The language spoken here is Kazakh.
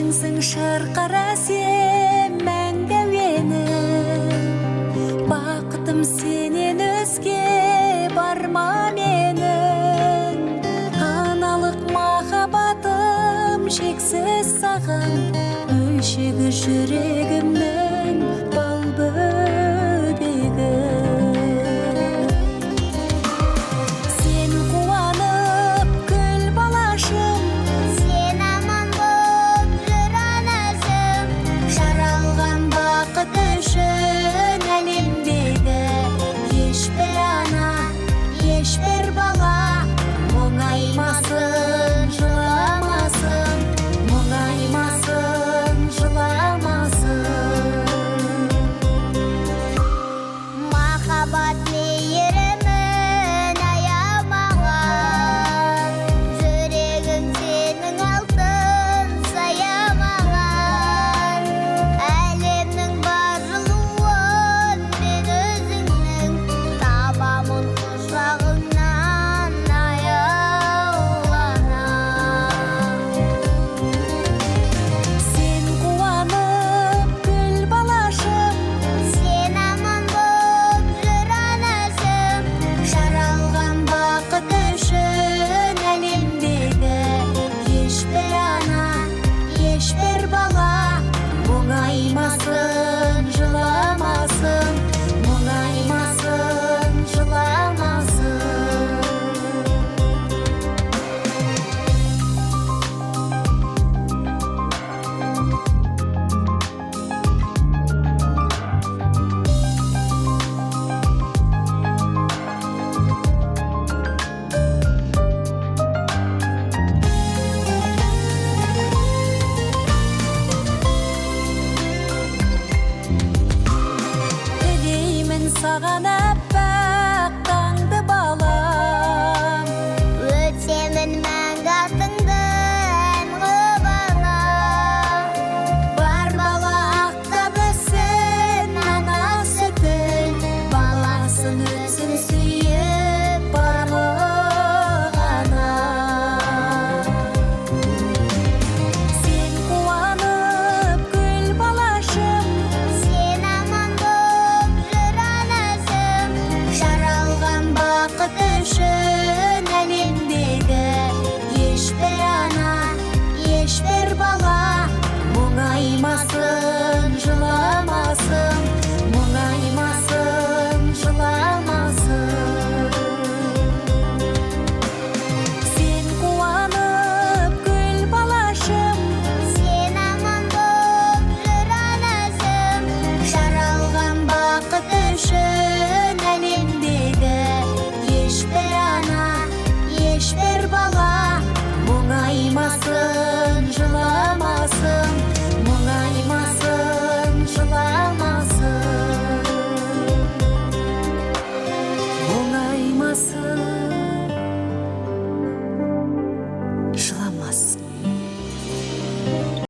Сенсің шырқыра сен мәңгі менің, бақытым сенен өзге барма менің. Аналық махаббатым шексіз саған, бөлшегі жүрегімнің бал бөбегі. Сен қуанып күл балашым, Сен аман боп жүр анашым, жаралған бақыт үшін әлемдегі ешбір ана, ешбір бала мұңаймасын, жыламасын, мұңаймасын, жыламасын. махаббат мейірімін аямаған, жүрегім сенің алтын саямаған. Әлемнің бар жылуын мен өзіңнің, табамын құшағыңнан аяулана. Сен қуанып күл балашым, Сен аман боп жүр анашым, жаралған бақыт үшін әлемдегі ешбір ана, ешбір бала мұңаймасын, жыламасын, мұңаймасын, жыламасын. Тілеймін саған аппақ таңды балам, өтемін мәңгі атыңды ән қылып ана. бар бала ақтап өссін ана сүтін, баласын өзін сүйіп